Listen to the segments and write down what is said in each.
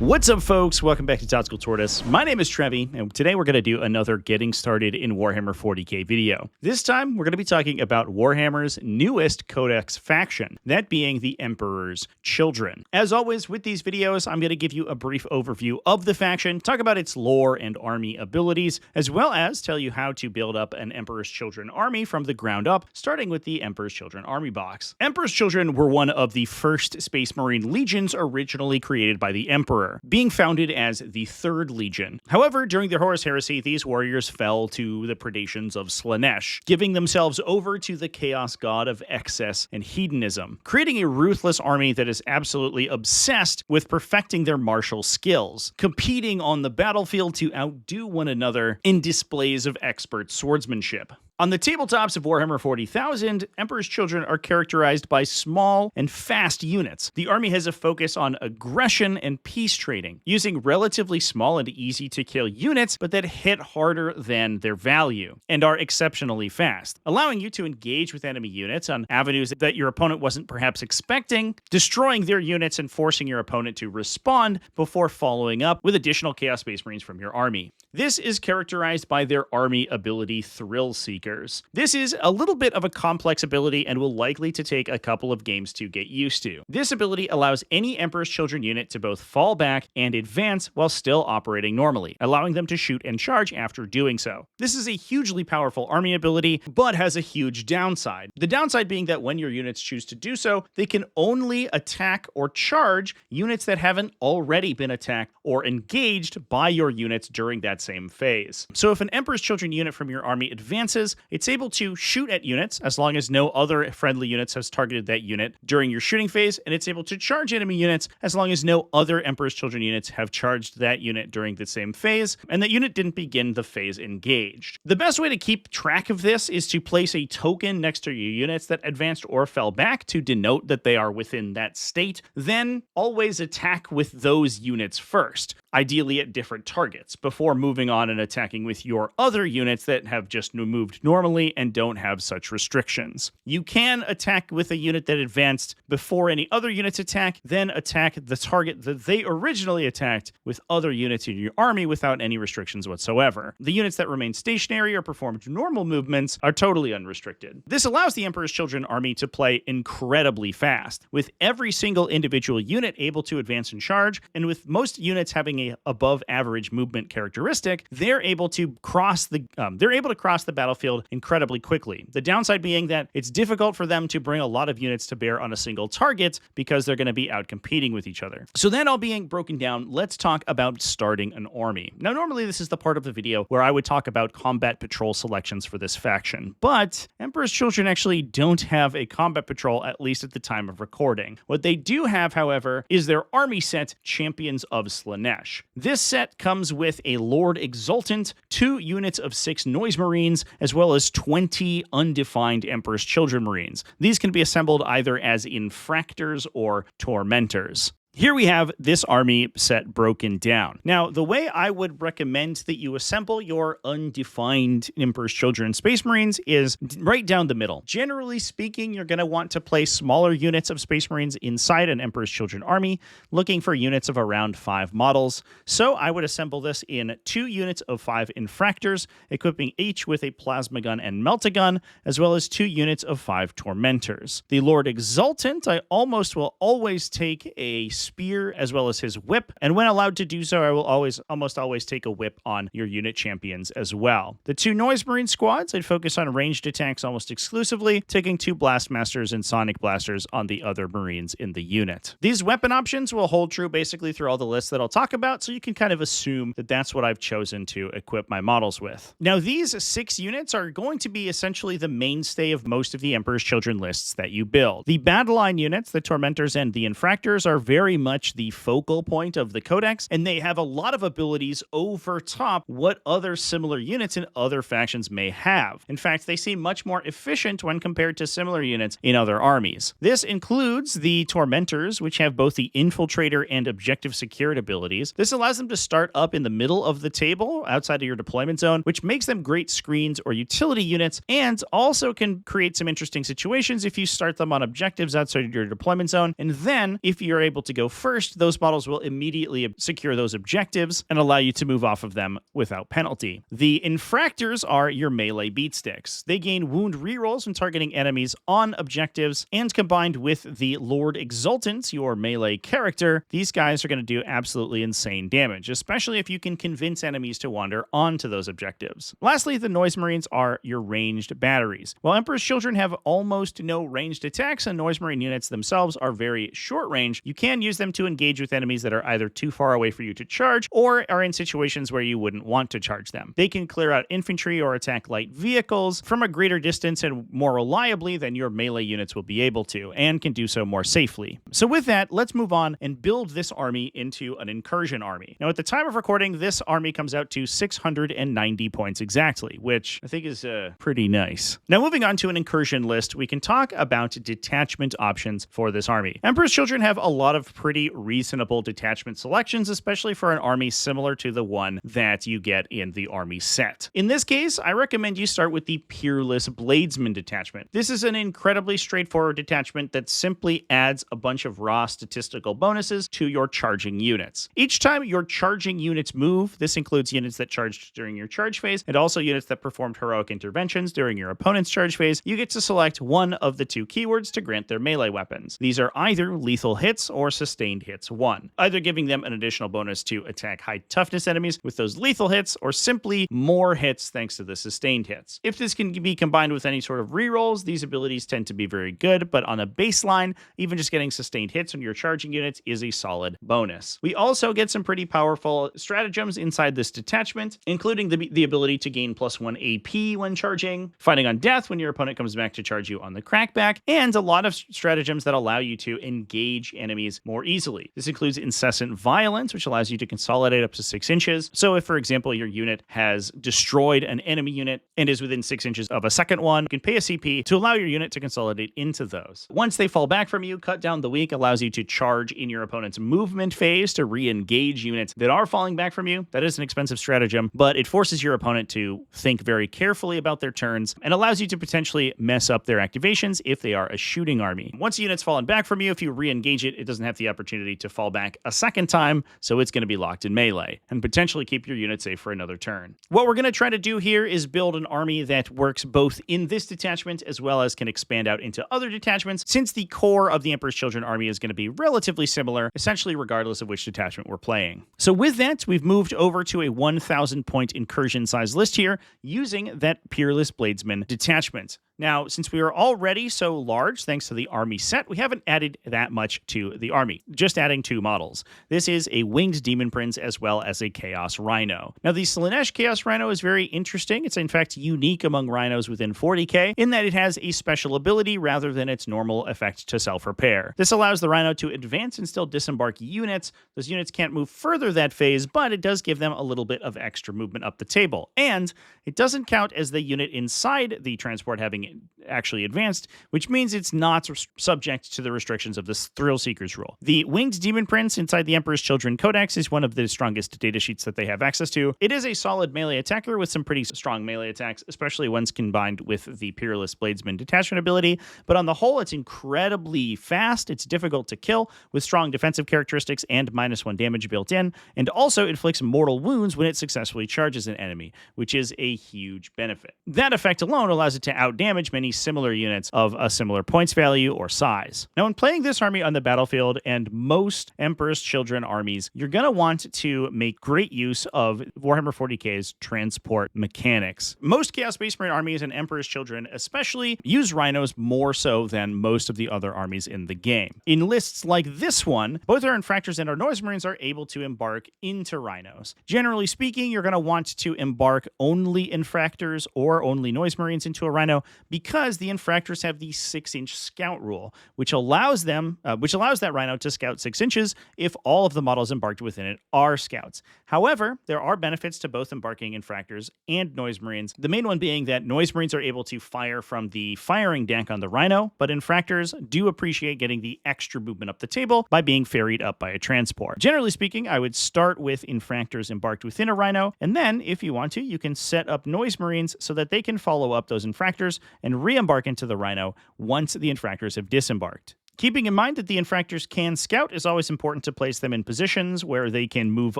What's up, folks? Welcome back to TacticalTortoise. My name is Trevi, and today we're going to do another Getting Started in Warhammer 40k video. This time, we're going to be talking about Warhammer's newest Codex faction, that being the Emperor's Children. As always, with these videos, I'm going to give you a brief overview of the faction, talk about its lore and army abilities, as well as tell you how to build up an Emperor's Children army from the ground up, starting with the Emperor's Children army box. Emperor's Children were one of the first Space Marine legions originally created by the Emperor, being founded as the Third Legion. However, during the Horus Heresy, these warriors fell to the predations of Slaanesh, giving themselves over to the chaos god of excess and hedonism, creating a ruthless army that is absolutely obsessed with perfecting their martial skills, competing on the battlefield to outdo one another in displays of expert swordsmanship. On the tabletops of Warhammer 40,000, Emperor's Children are characterized by small and fast units. The army has a focus on aggression and peace trading, using relatively small and easy-to-kill units, but that hit harder than their value, and are exceptionally fast, allowing you to engage with enemy units on avenues that your opponent wasn't perhaps expecting, destroying their units and forcing your opponent to respond before following up with additional Chaos Space Marines from your army. This is characterized by their army ability Thrill Seeker. This is a little bit of a complex ability and will likely to take a couple of games to get used to. This ability allows any Emperor's Children unit to both fall back and advance while still operating normally, allowing them to shoot and charge after doing so. This is a hugely powerful army ability, but has a huge downside. The downside being that when your units choose to do so, they can only attack or charge units that haven't already been attacked or engaged by your units during that same phase. So if an Emperor's Children unit from your army advances, it's able to shoot at units as long as no other friendly units has targeted that unit during your shooting phase, and it's able to charge enemy units as long as no other Emperor's Children units have charged that unit during the same phase, and that unit didn't begin the phase engaged. The best way to keep track of this is to place a token next to your units that advanced or fell back to denote that they are within that state, then always attack with those units first, ideally at different targets, before moving on and attacking with your other units that have just moved normally and don't have such restrictions. You can attack with a unit that advanced before any other units attack, then attack the target that they originally attacked with other units in your army without any restrictions whatsoever. The units that remain stationary or performed normal movements are totally unrestricted. This allows the Emperor's Children army to play incredibly fast, with every single individual unit able to advance and charge, and with most units having a above average movement characteristic, they're able to cross the battlefield incredibly quickly. The downside being that it's difficult for them to bring a lot of units to bear on a single target because they're going to be out competing with each other. So that all being broken down, let's talk about starting an army. Now, normally this is the part of the video where I would talk about combat patrol selections for this faction, but Emperor's Children actually don't have a combat patrol, at least at the time of recording. What they do have, however, is their army set, Champions of Slaanesh. This set comes with a Lord Exultant, 2 units of 6 Noise Marines, as well as 20 undefined Emperor's Children Marines. These can be assembled either as Infractors or Tormentors. Here we have this army set broken down. Now, the way I would recommend that you assemble your undefined Emperor's Children Space Marines is right down the middle. Generally speaking, you're going to want to place smaller units of Space Marines inside an Emperor's Children army, looking for units of around 5 models. So I would assemble this in 2 units of 5 Infractors, equipping each with a Plasma Gun and Melt-A-Gun, as well as 2 units of 5 Tormentors. The Lord Exultant, I almost will always take a spear as well as his whip, and when allowed to do so, I will almost always take a whip on your unit champions as well. The 2 Noise Marine squads, I'd focus on ranged attacks almost exclusively, taking 2 Blastmasters and Sonic Blasters on the other Marines in the unit. These weapon options will hold true basically through all the lists that I'll talk about, so you can kind of assume that that's what I've chosen to equip my models with. Now, these 6 units are going to be essentially the mainstay of most of the Emperor's Children lists that you build. The battle line units, the Tormentors and the Infractors, are very much the focal point of the Codex, and they have a lot of abilities over top what other similar units in other factions may have. In fact, they seem much more efficient when compared to similar units in other armies. This includes the Tormentors, which have both the Infiltrator and Objective Secured abilities. This allows them to start up in the middle of the table outside of your deployment zone, which makes them great screens or utility units, and also can create some interesting situations if you start them on objectives outside of your deployment zone, and then if you're able to go go first, those models will immediately secure those objectives and allow you to move off of them without penalty. The infractors are your melee beatsticks. They gain wound rerolls when targeting enemies on objectives, and combined with the Lord Exultant, your melee character, these guys are going to do absolutely insane damage, especially if you can convince enemies to wander onto those objectives. Lastly, the Noise Marines are your ranged batteries. While Emperor's Children have almost no ranged attacks and Noise Marine units themselves are very short range, you can use them to engage with enemies that are either too far away for you to charge or are in situations where you wouldn't want to charge them. They can clear out infantry or attack light vehicles from a greater distance and more reliably than your melee units will be able to, and can do so more safely. So with that, let's move on and build this army into an Incursion army. Now, at the time of recording, this army comes out to 690 points exactly, which I think is pretty nice. Now, moving on to an Incursion list, we can talk about detachment options for this army. Emperor's Children have a lot of pretty reasonable detachment selections, especially for an army similar to the one that you get in the army set. In this case, I recommend you start with the Peerless Bladesman detachment. This is an incredibly straightforward detachment that simply adds a bunch of raw statistical bonuses to your charging units. Each time your charging units move, this includes units that charged during your charge phase and also units that performed heroic interventions during your opponent's charge phase, you get to select one of the two keywords to grant their melee weapons. These are either lethal hits or sustained hits 1, either giving them an additional bonus to attack high toughness enemies with those lethal hits or simply more hits thanks to the sustained hits. If this can be combined with any sort of rerolls, these abilities tend to be very good, but on a baseline, even just getting sustained hits on your charging units is a solid bonus. We also get some pretty powerful stratagems inside this detachment, including the ability to gain +1 AP when charging, fighting on death when your opponent comes back to charge you on the crackback, and a lot of stratagems that allow you to engage enemies more easily. This includes Incessant Violence, which allows you to consolidate up to 6 inches. So if, for example, your unit has destroyed an enemy unit and is within 6 inches of a second one, you can pay a CP to allow your unit to consolidate into those. Once they fall back from you, Cut Down the Weak allows you to charge in your opponent's movement phase to re-engage units that are falling back from you. That is an expensive stratagem, but it forces your opponent to think very carefully about their turns and allows you to potentially mess up their activations if they are a shooting army. Once a unit's fallen back from you, if you re-engage it, it doesn't have the opportunity to fall back a second time, so it's going to be locked in melee and potentially keep your unit safe for another turn. What we're going to try to do here is build an army that works both in this detachment as well as can expand out into other detachments, since the core of the Emperor's Children army is going to be relatively similar, essentially regardless of which detachment we're playing. So with that, we've moved over to a 1,000 point Incursion size list here using that Peerless Bladesman detachment. Now, since we are already so large, thanks to the army set, we haven't added that much to the army, just adding 2 models. This is a Winged Demon Prince as well as a Chaos Rhino. Now, the Slaanesh Chaos Rhino is very interesting. It's in fact unique among rhinos within 40k in that it has a special ability rather than its normal effect to self-repair. This allows the Rhino to advance and still disembark units. Those units can't move further that phase, but it does give them a little bit of extra movement up the table. And it doesn't count as the unit inside the transport having actually advanced, which means it's not subject to the restrictions of this Thrill Seekers rule. The Winged Demon Prince inside the Emperor's Children Codex is one of the strongest datasheets that they have access to. It is a solid melee attacker with some pretty strong melee attacks, especially once combined with the Peerless Bladesman detachment ability, but on the whole, it's incredibly fast, it's difficult to kill, with strong defensive characteristics and -1 damage built in, and also inflicts mortal wounds when it successfully charges an enemy, which is a huge benefit. That effect alone allows it to outdamage many similar units of a similar points value or size. Now, when playing this army on the battlefield and most Emperor's Children armies, you're going to want to make great use of Warhammer 40k's transport mechanics. Most Chaos Space Marine armies and Emperor's Children especially use rhinos more so than most of the other armies in the game. In lists like this one, both our Infractors and our Noise Marines are able to embark into rhinos. Generally speaking, you're going to want to embark only Infractors or only Noise Marines into a rhino because the Infractors have the 6-inch scout rule, which allows that rhino to scout 6 inches if all of the models embarked within it are scouts. However, there are benefits to both embarking Infractors and Noise Marines, the main one being that Noise Marines are able to fire from the firing deck on the rhino, but Infractors do appreciate getting the extra movement up the table by being ferried up by a transport. Generally speaking, I would start with Infractors embarked within a rhino, and then, if you want to, you can set up Noise Marines so that they can follow up those Infractors and re-embark into the rhino once the Infractors have disembarked. Keeping in mind that the infractors can scout, is always important to place them in positions where they can move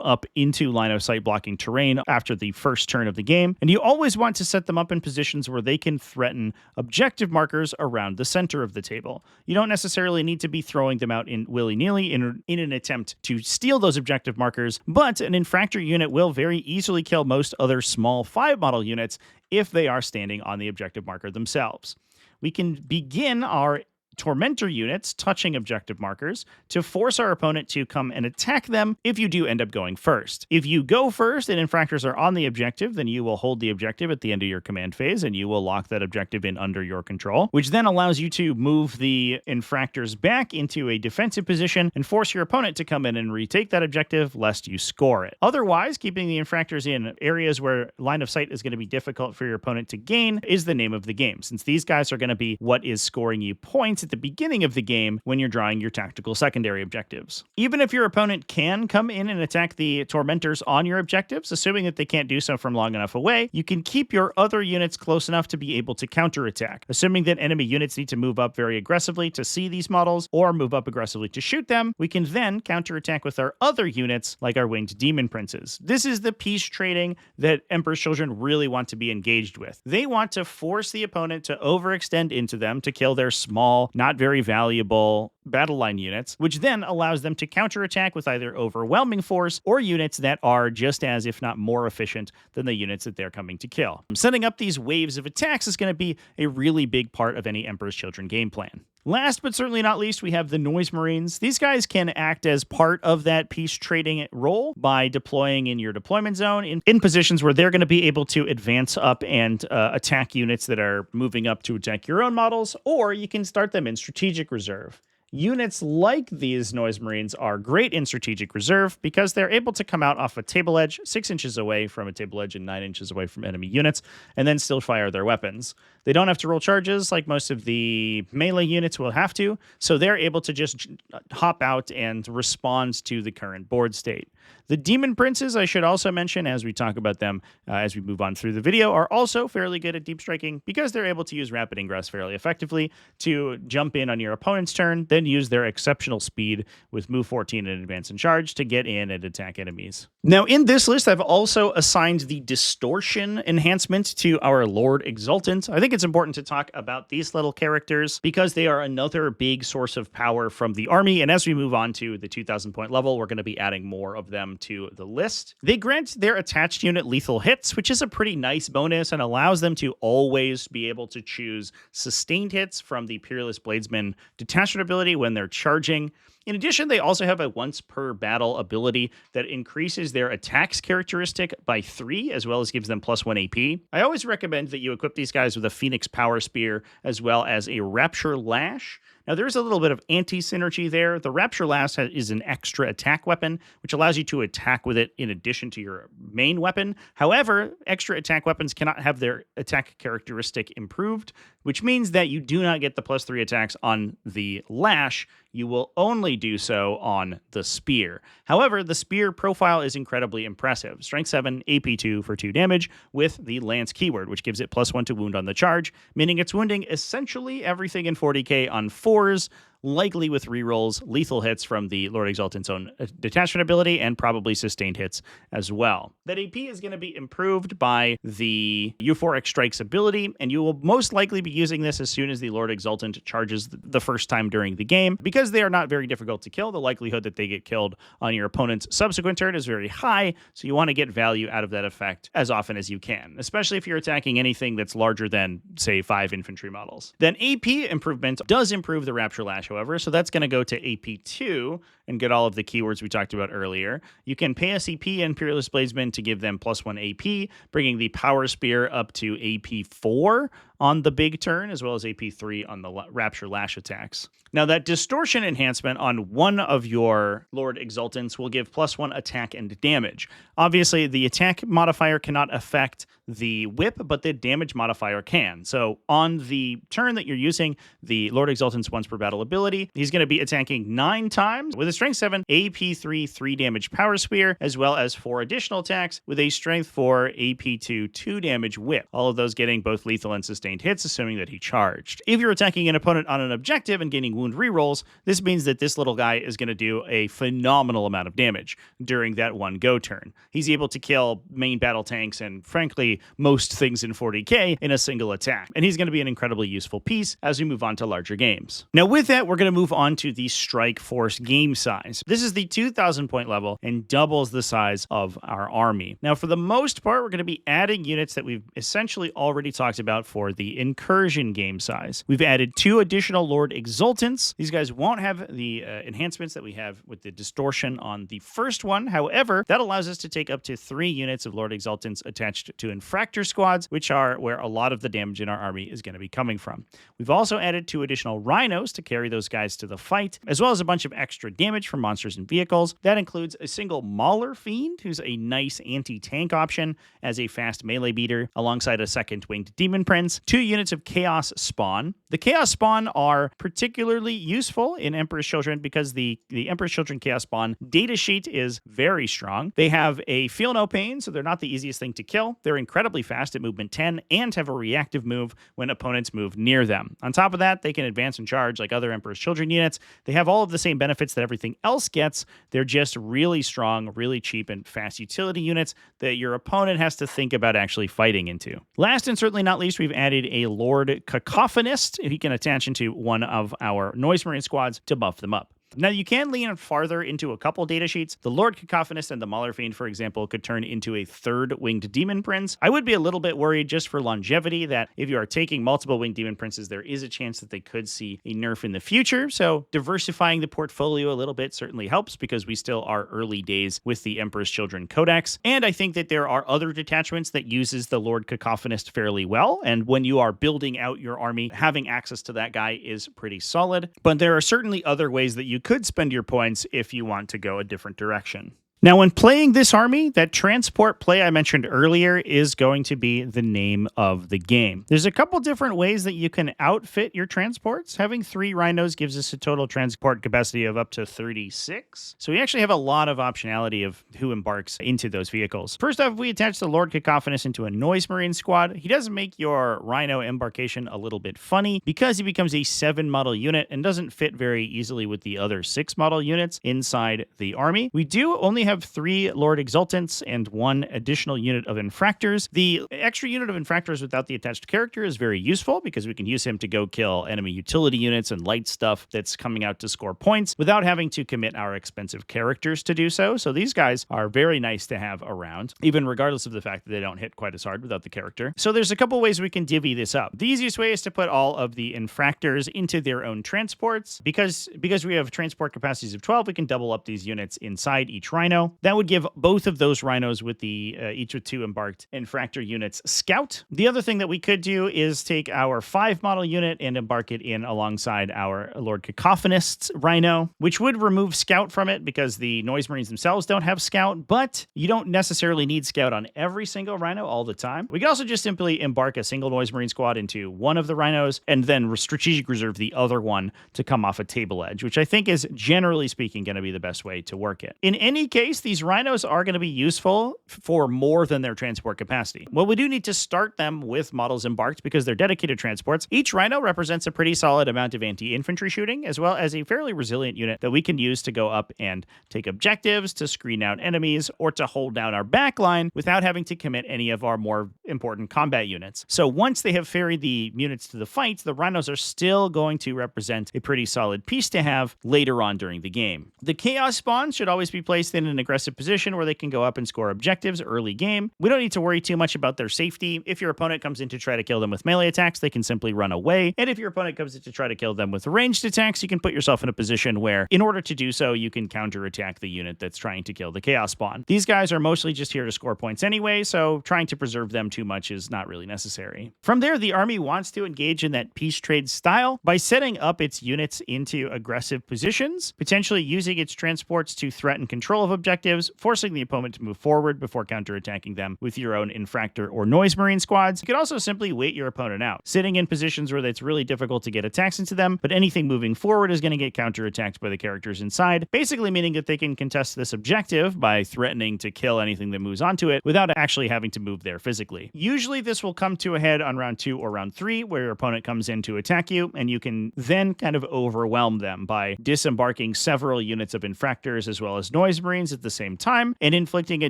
up into line of sight blocking terrain after the first turn of the game, and you always want to set them up in positions where they can threaten objective markers around the center of the table. You don't necessarily need to be throwing them out in willy-nilly in an attempt to steal those objective markers, but an infractor unit will very easily kill most other small 5 model units if they are standing on the objective marker themselves. We can begin our Tormentor units touching objective markers to force our opponent to come and attack them if you do end up going first. If you go first and infractors are on the objective, then you will hold the objective at the end of your command phase and you will lock that objective in under your control, which then allows you to move the infractors back into a defensive position and force your opponent to come in and retake that objective lest you score it. Otherwise, keeping the infractors in areas where line of sight is going to be difficult for your opponent to gain is the name of the game, since these guys are going to be what is scoring you points at the beginning of the game when you're drawing your tactical secondary objectives. Even if your opponent can come in and attack the tormentors on your objectives, assuming that they can't do so from long enough away, you can keep your other units close enough to be able to counterattack. Assuming that enemy units need to move up very aggressively to see these models or move up aggressively to shoot them, we can then counterattack with our other units like our winged demon princes. This is the piece trading that Emperor's Children really want to be engaged with. They want to force the opponent to overextend into them to kill their small, not very valuable battle line units, which then allows them to counterattack with either overwhelming force or units that are just as, if not more efficient than the units that they're coming to kill. Setting up these waves of attacks is going to be a really big part of any Emperor's Children game plan. Last but certainly not least, we have the Noise Marines. These guys can act as part of that peace trading role by deploying in your deployment zone in positions where they're going to be able to advance up and attack units that are moving up to attack your own models, or you can start them in strategic reserve. Units like these Noise Marines are great in strategic reserve because they're able to come out off a table edge 6 inches away from a table edge and 9 inches away from enemy units and then still fire their weapons. They don't have to roll charges like most of the melee units will have to, so they're able to just hop out and respond to the current board state. The Demon Princes, I should also mention as we talk about them as we move on through the video, are also fairly good at deep striking because they're able to use rapid ingress fairly effectively to jump in on your opponent's turn, then use their exceptional speed with move 14 and advance and charge to get in and attack enemies. Now, in this list, I've also assigned the Distortion enhancement to our Lord Exultant. I think it's important to talk about these little characters because they are another big source of power from the army, and as we move on to the 2,000 point level, we're going to be adding more of them to the list. They grant their attached unit lethal hits, which is a pretty nice bonus and allows them to always be able to choose sustained hits from the Peerless Bladesman detachment ability when they're charging. In addition, they also have a once per battle ability that increases their attacks characteristic by 3, as well as gives them +1 AP. I always recommend that you equip these guys with a Phoenix Power Spear, as well as a Rapture Lash. Now, there's a little bit of anti-synergy there. The Rapture Lash is an extra attack weapon, which allows you to attack with it in addition to your main weapon. However, extra attack weapons cannot have their attack characteristic improved, which means that you do not get the +3 attacks on the Lash. You will only do so on the Spear. However, the Spear profile is incredibly impressive. Strength 7, AP 2 for 2 damage with the Lance keyword, which gives it +1 to wound on the charge, meaning it's wounding essentially everything in 40k on 4s, likely with rerolls, lethal hits from the Lord Exultant's own detachment ability, and probably sustained hits as well. That AP is going to be improved by the Euphoric Strikes ability, and you will most likely be using this as soon as the Lord Exultant charges the first time during the game. Because they are not very difficult to kill, the likelihood that they get killed on your opponent's subsequent turn is very high, so you want to get value out of that effect as often as you can, especially if you're attacking anything that's larger than, say, 5 infantry models. Then AP improvement does improve the Rapture Lash, however, so that's going to go to AP2 and get all of the keywords we talked about earlier. You can pay a CP and Peerless Bladesman to give them +1 AP, bringing the Power Spear up to AP4 on the big turn, as well as AP3 on the Rapture Lash attacks. Now, that Distortion enhancement on one of your Lord Exultants will give +1 attack and damage. Obviously, the attack modifier cannot affect the whip, but the damage modifier can. So on the turn that you're using the Lord Exultant's once per battle ability, he's going to be attacking 9 times with his Strength 7, AP3, 3 damage Power Spear, as well as 4 additional attacks with a Strength 4, AP2, 2 damage Whip. All of those getting both lethal and sustained hits, assuming that he charged. If you're attacking an opponent on an objective and gaining wound rerolls, this means that this little guy is going to do a phenomenal amount of damage during that one go turn. He's able to kill main battle tanks and, frankly, most things in 40k in a single attack. And he's going to be an incredibly useful piece as we move on to larger games. Now, with that, we're going to move on to the Strike Force game size. This is the 2,000 point level and doubles the size of our army. Now, for the most part, we're going to be adding units that we've essentially already talked about for the Incursion game size. We've added 2 additional Lord Exultants. These guys won't have the enhancements that we have with the distortion on the first one. However, that allows us to take up to 3 units of Lord Exultants attached to Infractor squads, which are where a lot of the damage in our army is going to be coming from. We've also added 2 additional Rhinos to carry those guys to the fight, as well as a bunch of extra damage from monsters and vehicles. That includes a single Mauler Fiend, who's a nice anti-tank option as a fast melee beater, alongside a second Winged Demon Prince, 2 units of Chaos Spawn. The Chaos Spawn are particularly useful in Emperor's Children because the Emperor's Children Chaos Spawn datasheet is very strong. They have a Feel No Pain, so they're not the easiest thing to kill. They're incredibly fast at movement 10 and have a reactive move when opponents move near them. On top of that, they can advance and charge like other Emperor's Children units. They have all of the same benefits that everything else gets. They're just really strong, really cheap, and fast utility units that your opponent has to think about actually fighting into. Last and certainly not least, we've added a Lord Cacophonist. He can attach into one of our Noise Marine squads to buff them up. Now, you can lean farther into a couple data sheets. The Lord Cacophonist and the Mauler Fiend, for example, could turn into a 3rd Winged Demon Prince. I would be a little bit worried just for longevity that if you are taking multiple Winged Demon Princes, there is a chance that they could see a nerf in the future. So diversifying the portfolio a little bit certainly helps because we still are early days with the Emperor's Children Codex. And I think that there are other detachments that uses the Lord Cacophonist fairly well. And when you are building out your army, having access to that guy is pretty solid. But there are certainly other ways that you could spend your points if you want to go a different direction. Now, when playing this army, that transport play I mentioned earlier is going to be the name of the game. There's a couple different ways that you can outfit your transports. Having 3 Rhinos gives us a total transport capacity of up to 36. So we actually have a lot of optionality of who embarks into those vehicles. First off, if we attach the Lord Cacophonist into a Noise Marine squad, he does make your Rhino embarkation a little bit funny because he becomes a 7 model unit and doesn't fit very easily with the other 6 model units inside the army. We do only have 3 Lord Exultants and 1 additional unit of Infractors. The extra unit of Infractors without the attached character is very useful because we can use him to go kill enemy utility units and light stuff that's coming out to score points without having to commit our expensive characters to do so. So these guys are very nice to have around, even regardless of the fact that they don't hit quite as hard without the character. So there's a couple ways we can divvy this up. The easiest way is to put all of the Infractors into their own transports. Because we have transport capacities of 12, we can double up these units inside each Rhino. That would give both of those Rhinos with the each with 2 embarked Infractor units Scout. The other thing that we could do is take our 5 model unit and embark it in alongside our Lord Cacophonist's Rhino, which would remove Scout from it because the Noise Marines themselves don't have Scout, but you don't necessarily need Scout on every single Rhino all the time. We could also just simply embark a single Noise Marine squad into one of the Rhinos and then strategic reserve the other one to come off a table edge, which I think is generally speaking going to be the best way to work it. In any case, these Rhinos are going to be useful for more than their transport capacity. Well, we do need to start them with models embarked because they're dedicated transports. Each Rhino represents a pretty solid amount of anti-infantry shooting, as well as a fairly resilient unit that we can use to go up and take objectives, to screen out enemies, or to hold down our backline without having to commit any of our more important combat units. So once they have ferried the units to the fight, the Rhinos are still going to represent a pretty solid piece to have later on during the game. The Chaos Spawn should always be placed in an aggressive position where they can go up and score objectives early game. We don't need to worry too much about their safety. If your opponent comes in to try to kill them with melee attacks, they can simply run away. And if your opponent comes in to try to kill them with ranged attacks, you can put yourself in a position where, in order to do so, you can counterattack the unit that's trying to kill the Chaos Spawn. These guys are mostly just here to score points anyway, so trying to preserve them too much is not really necessary. From there, the army wants to engage in that peace trade style by setting up its units into aggressive positions, potentially using its transports to threaten control of objectives, objectives, forcing the opponent to move forward before counterattacking them with your own Infractor or Noise Marine squads. You could also simply wait your opponent out, sitting in positions where it's really difficult to get attacks into them, but anything moving forward is going to get counterattacked by the characters inside, basically meaning that they can contest this objective by threatening to kill anything that moves onto it without actually having to move there physically. Usually this will come to a head on round 2 or round 3, where your opponent comes in to attack you, and you can then kind of overwhelm them by disembarking several units of Infractors as well as Noise Marines at the same time and inflicting a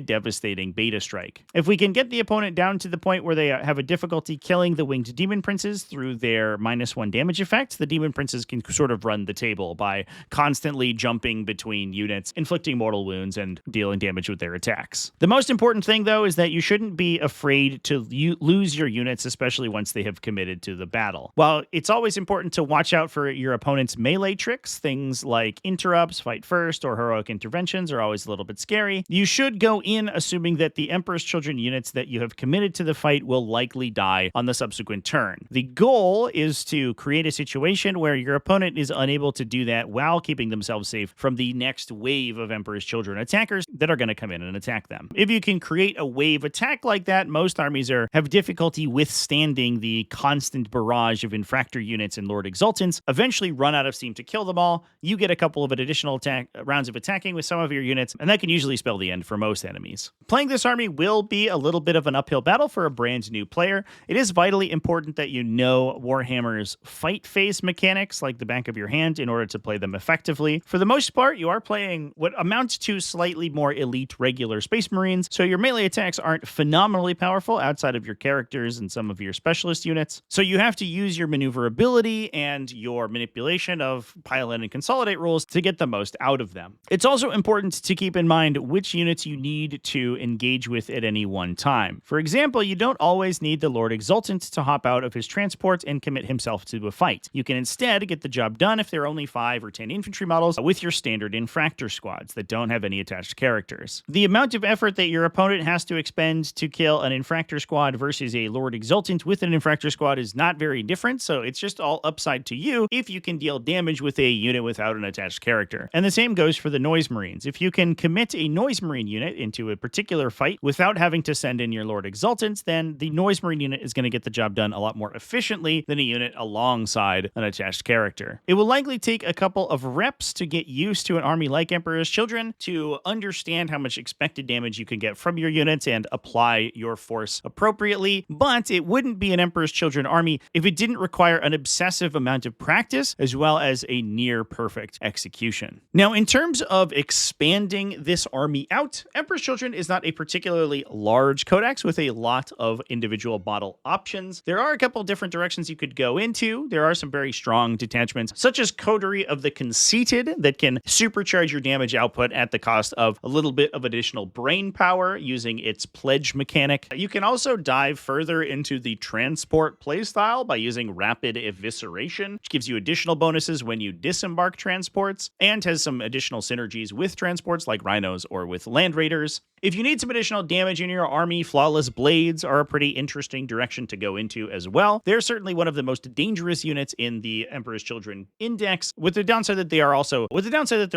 devastating beta strike. If we can get the opponent down to the point where they have a difficulty killing the Winged Demon Princes through their -1 damage effect, the Demon Princes can sort of run the table by constantly jumping between units, inflicting mortal wounds, and dealing damage with their attacks. The most important thing, though, is that you shouldn't be afraid to lose your units, especially once they have committed to the battle. While it's always important to watch out for your opponent's melee tricks, things like interrupts, fight first, or heroic interventions are always a little bit scary, you should go in assuming that the Emperor's Children units that you have committed to the fight will likely die on the subsequent turn. The goal is to create a situation where your opponent is unable to do that while keeping themselves safe from the next wave of Emperor's Children attackers that are going to come in and attack them. If you can create a wave attack like that, most armies have difficulty withstanding the constant barrage of Infractor units and Lord Exultants, eventually run out of steam to kill them all. You get a couple of additional rounds of attacking with some of your units, and that can usually spell the end for most enemies. Playing this army will be a little bit of an uphill battle for a brand new player. It is vitally important that you know Warhammer's fight phase mechanics like the back of your hand in order to play them effectively. For the most part, you are playing what amounts to slightly more elite regular Space Marines, so your melee attacks aren't phenomenally powerful outside of your characters and some of your specialist units. So you have to use your maneuverability and your manipulation of pile in and consolidate rules to get the most out of them. It's also important to keep in mind which units you need to engage with at any one time. For example, you don't always need the Lord Exultant to hop out of his transport and commit himself to a fight. You can instead get the job done if there are only 5 or 10 infantry models with your standard Infractor squads that don't have any attached characters. The amount of effort that your opponent has to expend to kill an Infractor squad versus a Lord Exultant with an Infractor squad is not very different, so it's just all upside to you if you can deal damage with a unit without an attached character. And the same goes for the Noise Marines. If you can commit a Noise Marine unit into a particular fight without having to send in your Lord Exultants, then the Noise Marine unit is going to get the job done a lot more efficiently than a unit alongside an attached character. It will likely take a couple of reps to get used to an army like Emperor's Children to understand how much expected damage you can get from your units and apply your force appropriately, but it wouldn't be an Emperor's Children army if it didn't require an obsessive amount of practice as well as a near perfect execution. Now, in terms of expanding this army out, Emperor's Children is not a particularly large codex with a lot of individual model options. There are a couple different directions you could go into. There are some very strong detachments, such as Coterie of the Conceited, that can supercharge your damage output at the cost of a little bit of additional brain power using its pledge mechanic. You can also dive further into the transport playstyle by using Rapid Evisceration, which gives you additional bonuses when you disembark transports and has some additional synergies with transports like Rhinos or with Land Raiders. If you need some additional damage in your army, Flawless Blades are a pretty interesting direction to go into as well. They're certainly one of the most dangerous units in the Emperor's Children Index, with the downside that they're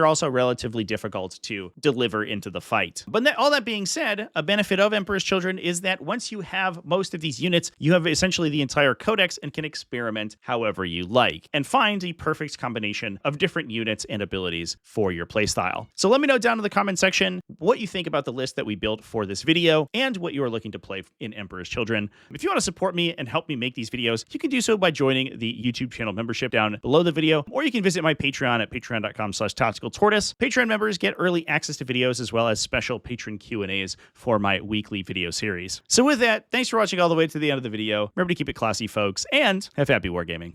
also relatively difficult to deliver into the fight. But all that being said, a benefit of Emperor's Children is that once you have most of these units, you have essentially the entire codex and can experiment however you like and find the perfect combination of different units and abilities for your playstyle. So let me know down in the comment section what you think about the list that we built for this video and what you are looking to play in Emperor's Children. If you want to support me and help me make these videos, you can do so by joining the YouTube channel membership down below the video, or you can visit my Patreon at patreon.com/TacticalTortoise. Patreon members get early access to videos as well as special patron Q&As for my weekly video series. So with that, thanks for watching all the way to the end of the video. Remember to keep it classy, folks, and have happy wargaming.